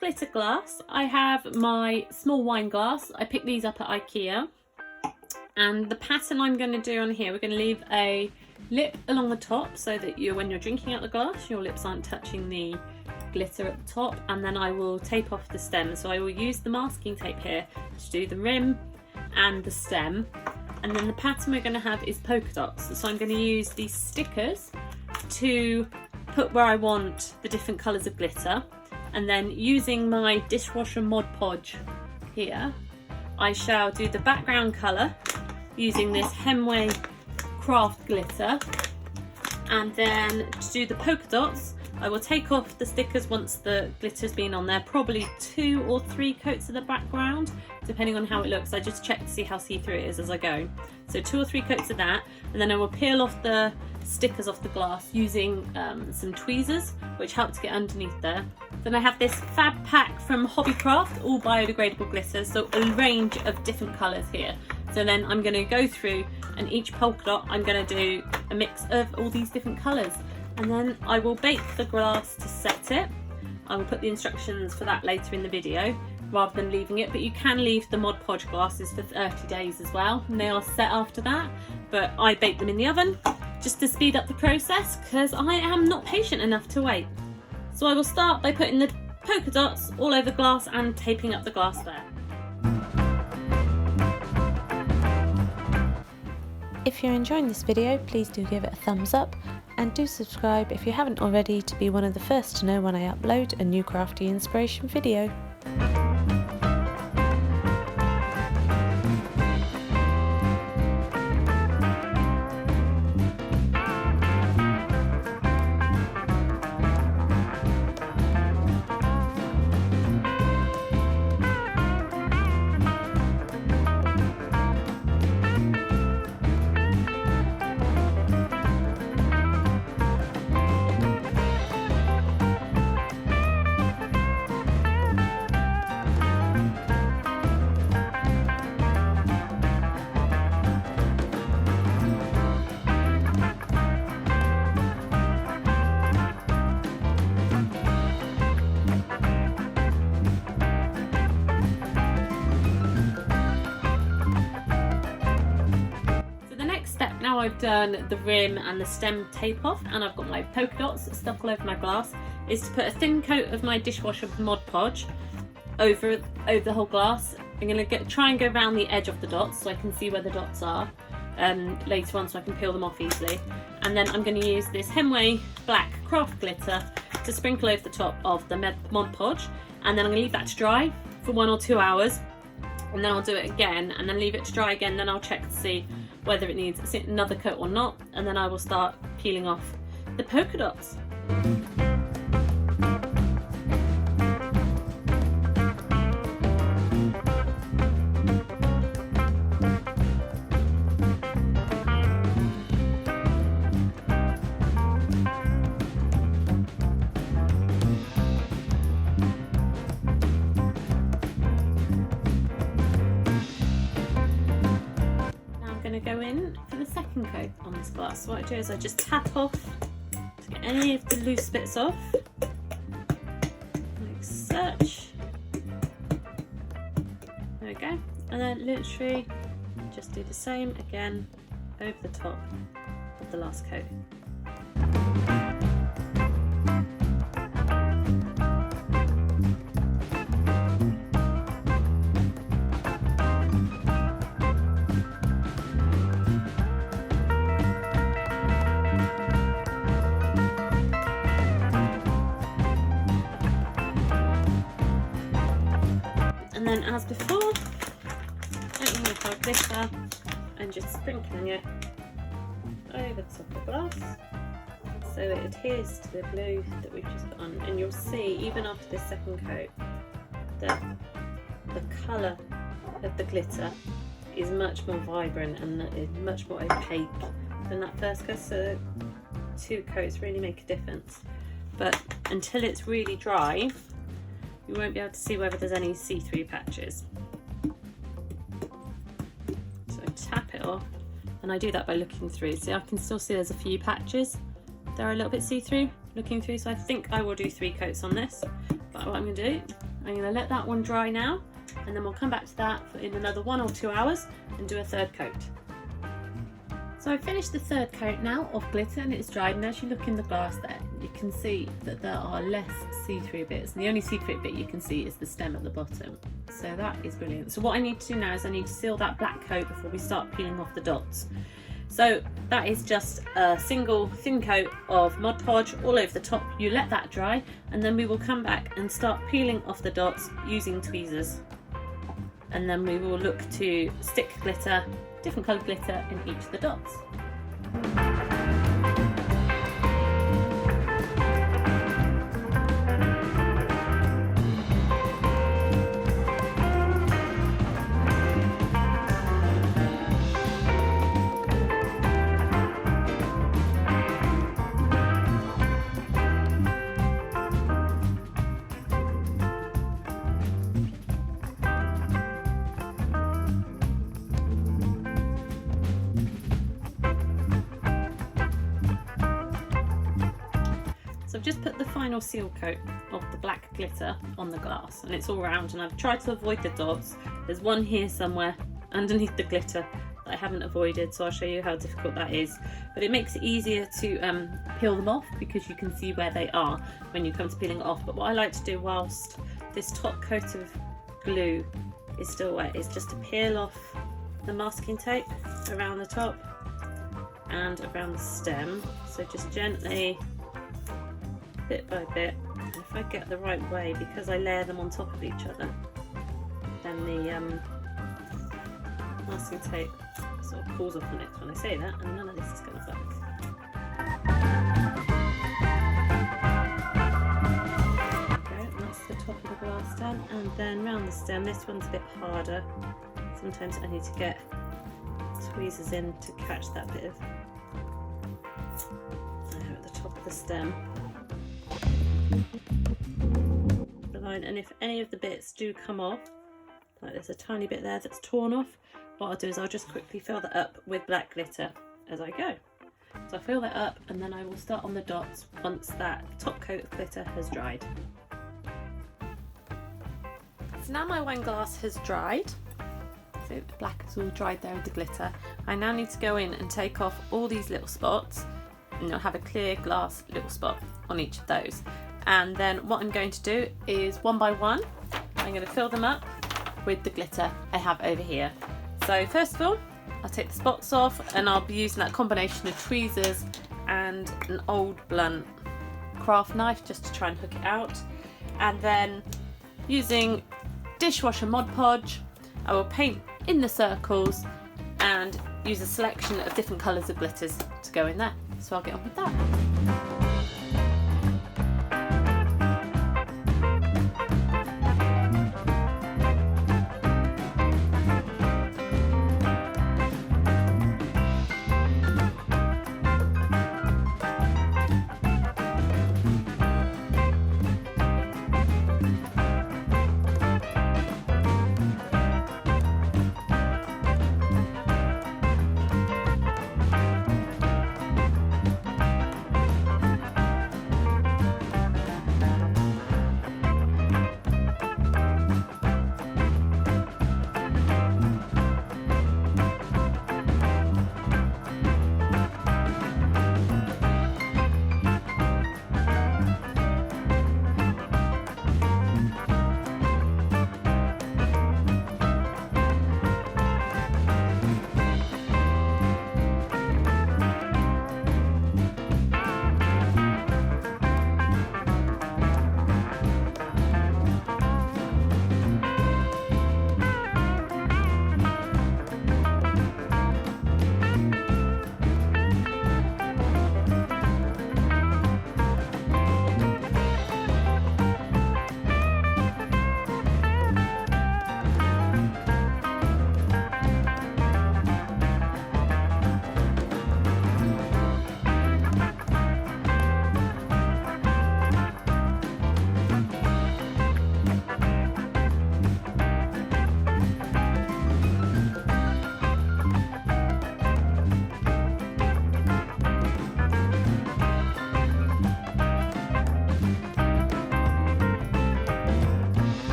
glitter glass, I have my small wine glass. I picked these up at IKEA. And the pattern I'm going to do on here, we're going to leave a lip along the top so that when you're drinking out the glass, your lips aren't touching the glitter at the top. And then I will tape off the stem. So I will use the masking tape here to do the rim and the stem. And then the pattern we're going to have is polka dots. So I'm going to use these stickers to put where I want the different colours of glitter. And then using my dishwasher Mod Podge here, I shall do the background colour using this Hemway craft glitter. And then to do the polka dots, I will take off the stickers once the glitter's been on there, probably 2 or 3 coats of the background, depending on how it looks. I just check to see how see-through it is as I go. So 2 or 3 coats of that, and then I will peel off the stickers off the glass using some tweezers, which help to get underneath there. Then I have this fab pack from Hobbycraft, all biodegradable glitters, so a range of different colours here. So then I'm going to go through, and each polka dot I'm going to do a mix of all these different colours. And then I will bake the glass to set it. I will put the instructions for that later in the video rather than leaving it, but you can leave the Mod Podge glasses for 30 days as well, and they are set after that. But I bake them in the oven just to speed up the process because I am not patient enough to wait. So I will start by putting the polka dots all over the glass and taping up the glass there. If you're enjoying this video, please do give it a thumbs up and do subscribe if you haven't already to be one of the first to know when I upload a new crafty inspiration video. Now I've done the rim and the stem tape off, and I've got my polka dots stuck all over my glass, is to put a thin coat of my dishwasher Mod Podge over the whole glass. I'm going to try and go around the edge of the dots so I can see where the dots are later on, so I can peel them off easily. And then I'm going to use this Hemway black craft glitter to sprinkle over the top of the Mod Podge, and then I'm going to leave that to dry for 1 or 2 hours, and then I'll do it again and then leave it to dry again. Then I'll check to see whether it needs another coat or not, and then I will start peeling off the polka dots. Go in for the second coat on this glass. So what I do is I just tap off to get any of the loose bits off, like such. There we go. And then literally just do the same again over the top of the last coat. And then, as before, opening with our glitter and just sprinkling it over the top of the glass so it adheres to the glue that we've just put on. And you'll see, even after this second coat, that the colour of the glitter is much more vibrant and that is much more opaque than that first coat. So 2 coats really make a difference. But until it's really dry, you won't be able to see whether there's any see-through patches. So I tap it off, and I do that by looking through. See, I can still see there's a few patches. They're a little bit see-through, looking through, so I think I will do 3 coats on this. But what I'm going to do I'm going to let that one dry now, and then we'll come back to that in another 1 or 2 hours and do a third coat. So I've finished the third coat now of glitter, and it's dried, and as you look in the glass there, you can see that there are less see-through bits, and the only see-through bit you can see is the stem at the bottom. So that is brilliant. So what I need to do now is I need to seal that black coat before we start peeling off the dots. So that is just a single thin coat of Mod Podge all over the top. You let that dry, and then we will come back and start peeling off the dots using tweezers. And then we will look to stick glitter, different coloured glitter in each of the dots. So I've just put the final seal coat of the black glitter on the glass, and it's all round, and I've tried to avoid the dots. There's one here somewhere underneath the glitter that I haven't avoided, so I'll show you how difficult that is. But it makes it easier to peel them off because you can see where they are when you come to peeling it off. But what I like to do whilst this top coat of glue is still wet is just to peel off the masking tape around the top and around the stem. So just gently, bit by bit, and if I get the right way, because I layer them on top of each other, then the masking tape sort of pulls off the next one. I say that and none of this is going to work. Okay, that's the top of the glass done, and then round the stem, this one's a bit harder. Sometimes I need to get tweezers in to catch that bit of there at the top of the stem. The line, and if any of the bits do come off, like there's a tiny bit there that's torn off, what I'll do is I'll just quickly fill that up with black glitter as I go. So I fill that up, and then I will start on the dots once that top coat of glitter has dried. So now my wine glass has dried. So the black is all dried there with the glitter. I now need to go in and take off all these little spots, and I'll have a clear glass little spot on each of those. And then what I'm going to do is one by one, I'm going to fill them up with the glitter I have over here. So first of all, I'll take the spots off, and I'll be using that combination of tweezers and an old blunt craft knife just to try and hook it out. And then using dishwasher Mod Podge, I will paint in the circles and use a selection of different colours of glitters to go in there. So I'll get on with that.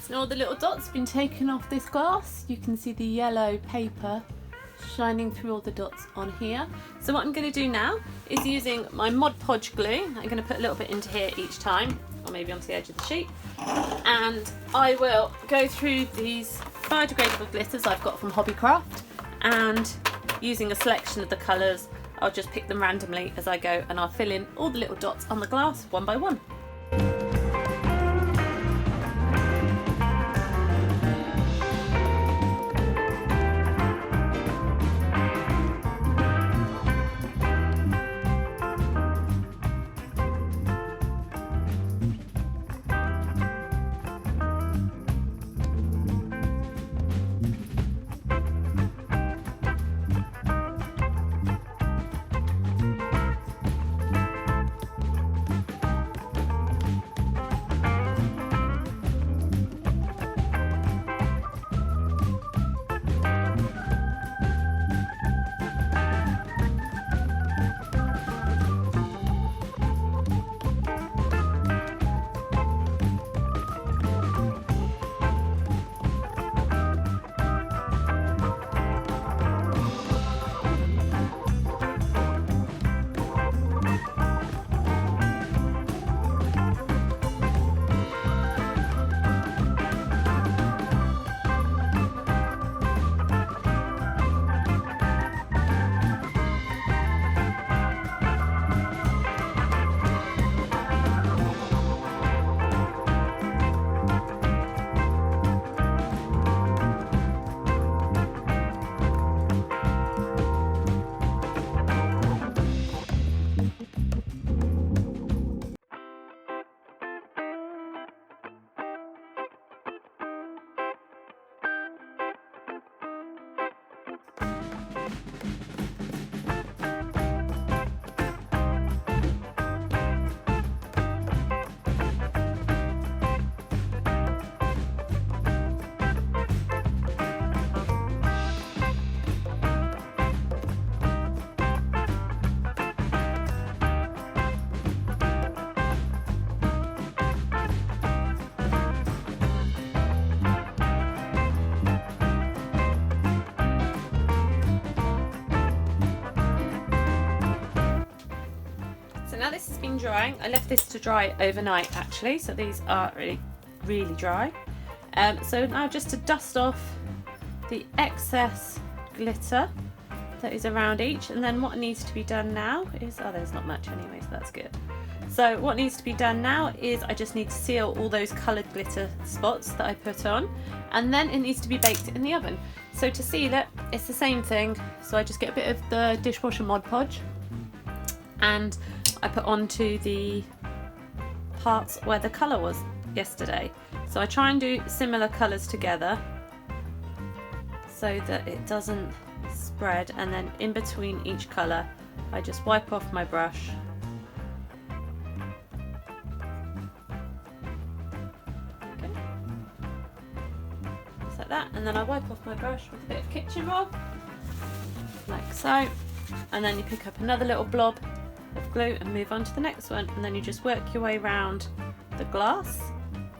So now all the little dots have been taken off this glass. You can see the yellow paper shining through all the dots on here. So what I'm going to do now is using my Mod Podge glue. I'm going to put a little bit into here each time, or maybe onto the edge of the sheet. And I will go through these biodegradable glitters I've got from Hobbycraft, and using a selection of the colours, I'll just pick them randomly as I go, and I'll fill in all the little dots on the glass one by one. Now this has been drying. I left this to dry overnight actually, so these are really dry. So now just to dust off the excess glitter that is around each, and then what needs to be done now is, oh, there's not much anyway, so that's good. So what needs to be done now is I just need to seal all those coloured glitter spots that I put on, and then it needs to be baked in the oven. So to seal it, it's the same thing. So I just get a bit of the dishwasher Mod Podge, and I put onto the parts where the colour was yesterday. So I try and do similar colours together so that it doesn't spread, and then in between each colour I just wipe off my brush . Okay. Just like that, and then I wipe off my brush with a bit of kitchen roll, like so, and then you pick up another little blob of glue and move on to the next one, and then you just work your way around the glass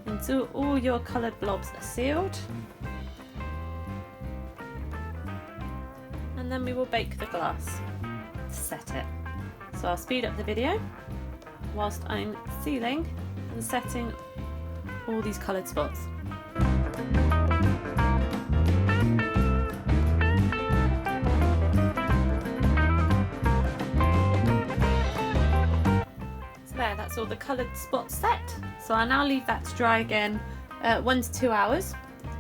until all your coloured blobs are sealed, and then we will bake the glass to set it. So I'll speed up the video whilst I'm sealing and setting all these coloured spots. That's all the coloured spots set. So I'll now leave that to dry again. 1 to 2 hours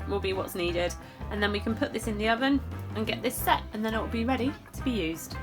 will be what's needed, and then we can put this in the oven and get this set, and then it will be ready to be used.